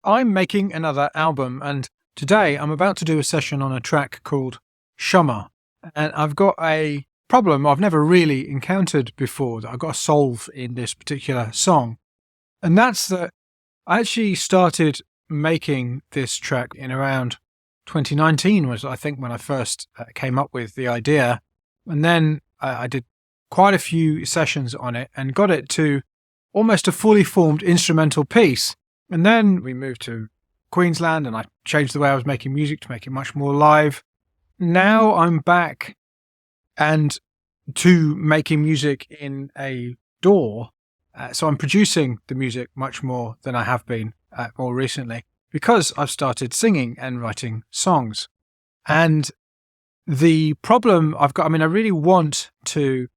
I'm making another album, and today I'm about to do a session on a track called Shummer. And I've got a problem I've never really encountered before that I've got to solve in this particular song. And that's that I actually started making this track in around 2019 was, I think, when I first came up with the idea. And then I did quite a few sessions on it and got it to almost a fully formed instrumental piece. And then we moved to Queensland and I changed the way I was making music to make it much more live. Now I'm back and to making music in a DAW. So I'm producing the music much more than I have been more recently because I've started singing and writing songs. And the problem I've got, I really want to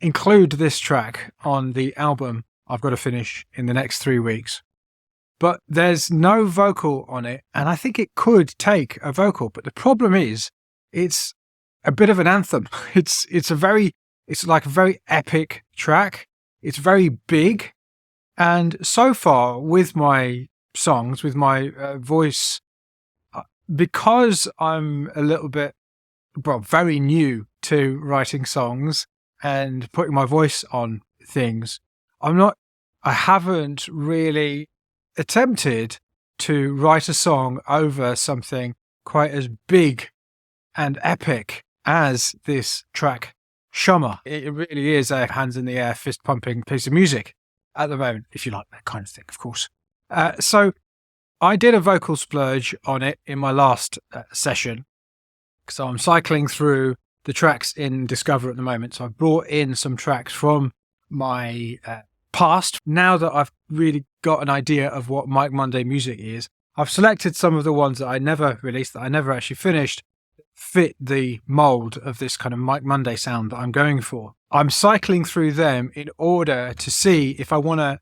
include this track on the album I've got to finish in the next 3 weeks. But there's no vocal on it, and I think it could take a vocal. But the problem is, it's a bit of an anthem. It's like a very epic track. It's very big, and so far with my songs, with my voice, because I'm a little bit, very new to writing songs and putting my voice on things, I haven't really attempted to write a song over something quite as big and epic as this track, Shummer. It really is a hands in the air, fist pumping piece of music at the moment, if you like that kind of thing, of course. So I did a vocal splurge on it in my last session. So I'm cycling through the tracks in Discover at the moment. So I've brought in some tracks from my past. Now that I've really got an idea of what Mike Monday music is, I've selected some of the ones that I never released, that I never actually finished, fit the mold of this kind of Mike Monday sound that I'm going for. I'm cycling through them in order to see if I want to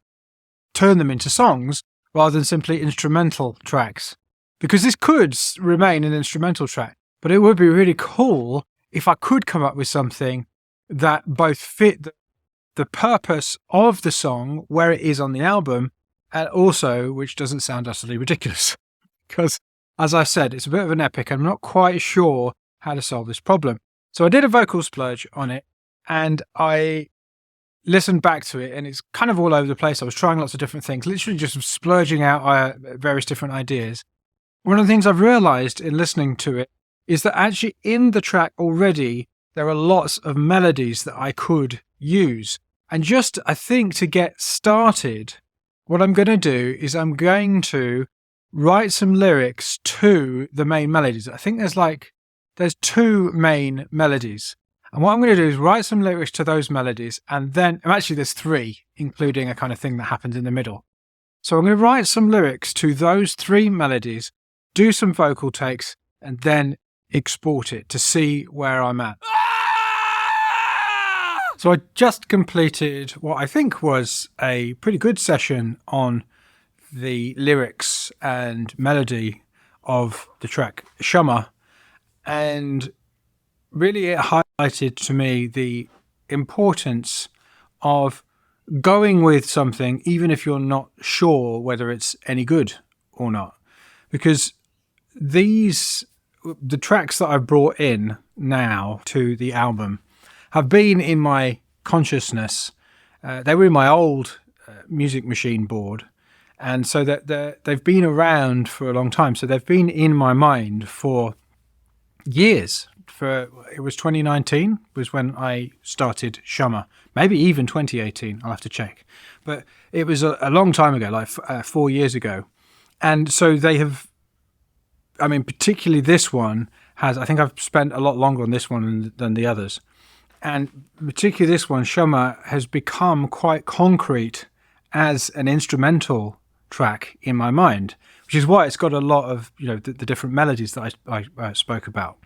turn them into songs rather than simply instrumental tracks. Because this could remain an instrumental track, but it would be really cool if I could come up with something that both fit the purpose of the song, where it is on the album, and also which doesn't sound utterly ridiculous. Because, as I said, it's a bit of an epic. I'm not quite sure how to solve this problem. So I did a vocal splurge on it, and I listened back to it, and it's kind of all over the place. I was trying lots of different things, literally just splurging out various different ideas. One of the things I've realized in listening to it is that actually in the track already, there are lots of melodies that I could use. And just, I think, to get started, what I'm going to do is I'm going to write some lyrics to the main melodies. I think there's 2 main melodies. And what I'm going to do is write some lyrics to those melodies, and then, actually there's 3, including a kind of thing that happens in the middle. So I'm going to write some lyrics to those 3 melodies, do some vocal takes, and then export it to see where I'm at. So I just completed what I think was a pretty good session on the lyrics and melody of the track Shummer, and really it highlighted to me the importance of going with something even if you're not sure whether it's any good or not. Because the tracks that I've brought in now to the album have been in my consciousness. They were in my old Music Machine board, and so that they've been around for a long time. So they've been in my mind for years. It was 2019 was when I started Shummer, maybe even 2018. I'll have to check, but it was a long time ago, like 4 years ago. And so they have. Particularly this one I think I've spent a lot longer on this one than the others. And particularly this one, Shummer, has become quite concrete as an instrumental track in my mind, which is why it's got a lot of, the different melodies that I spoke about.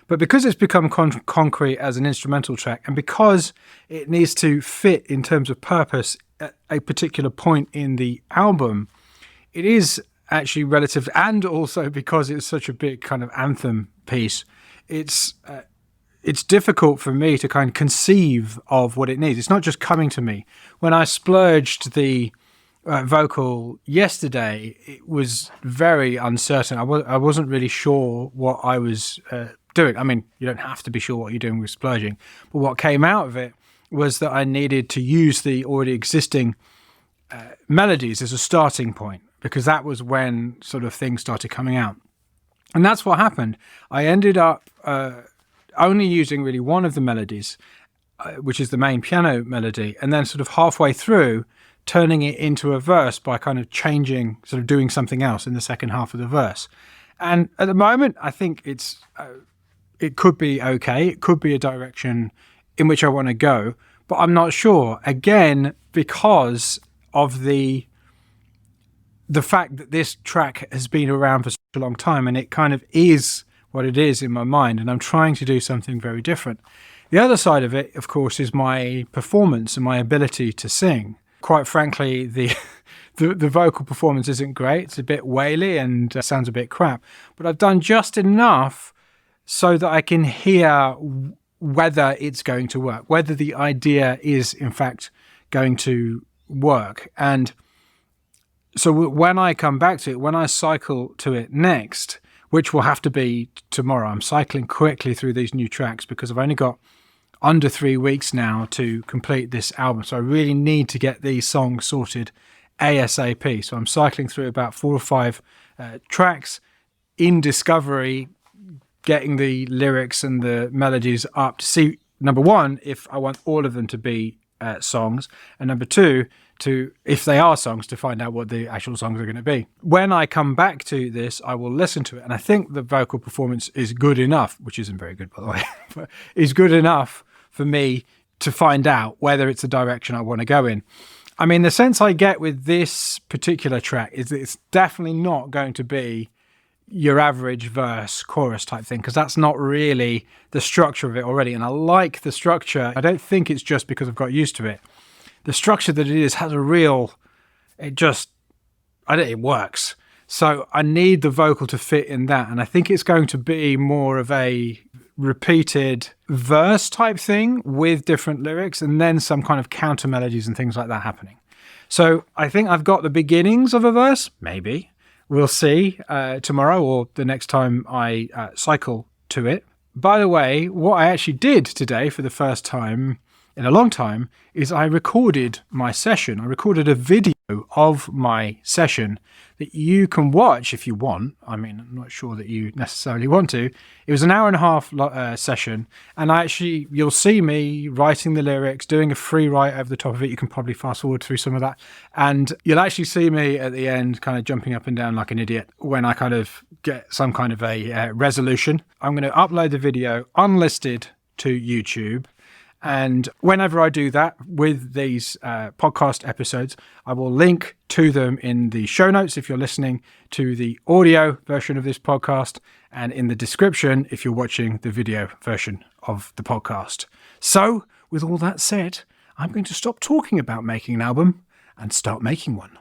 But because it's become concrete as an instrumental track, and because it needs to fit in terms of purpose at a particular point in the album, it is actually relative, and also because it's such a big kind of anthem piece, it's difficult for me to kind of conceive of what it needs. It's not just coming to me. When I splurged the vocal yesterday, it was very uncertain. I wasn't really sure what I was doing. I mean, you don't have to be sure what you're doing with splurging, but what came out of it was that I needed to use the already existing melodies as a starting point, because that was when sort of things started coming out. And that's what happened. I ended up only using really one of the melodies, which is the main piano melody, and then sort of halfway through turning it into a verse by kind of changing, sort of doing something else in the second half of the verse. And at the moment, I think it could be okay. It could be a direction in which I want to go, but I'm not sure. Again, because of the fact that this track has been around for such a long time, and it kind of is what it is in my mind, and I'm trying to do something very different. The other side of it, of course, is my performance and my ability to sing. Quite frankly, the vocal performance isn't great. It's a bit waily and sounds a bit crap, but I've done just enough so that I can hear whether it's going to work, whether the idea is in fact going to work. And so when I come back to it, when I cycle to it next, which will have to be tomorrow, I'm cycling quickly through these new tracks because I've only got under 3 weeks now to complete this album. So I really need to get these songs sorted ASAP. So I'm cycling through about 4 or 5 tracks in discovery, getting the lyrics and the melodies up to see, number one, if I want all of them to be songs, and number two, if they are songs, to find out what the actual songs are going to be. When I come back to this, I will listen to it, and I think the vocal performance is good enough, which isn't very good, by the way, but is good enough for me to find out whether it's the direction I want to go in. I mean, the sense I get with this particular track is that it's definitely not going to be your average verse chorus type thing, because that's not really the structure of it already. And I like the structure. I don't think it's just because I've got used to it. The structure that it is has a real, it works. So I need the vocal to fit in that. And I think it's going to be more of a repeated verse type thing with different lyrics and then some kind of counter melodies and things like that happening. So I think I've got the beginnings of a verse, maybe. We'll see tomorrow or the next time I cycle to it. By the way, what I actually did today for the first time in a long time is I recorded my session. I recorded a video of my session that you can watch if you want. I mean, I'm not sure that you necessarily want to. It was an hour and a half session, and you'll see me writing the lyrics, doing a free write over the top of it. You can probably fast forward through some of that, and you'll actually see me at the end kind of jumping up and down like an idiot when I kind of get some kind of a resolution. I'm going to upload the video unlisted to YouTube. And whenever I do that with these podcast episodes, I will link to them in the show notes if you're listening to the audio version of this podcast, and in the description if you're watching the video version of the podcast. So, with all that said, I'm going to stop talking about making an album and start making one.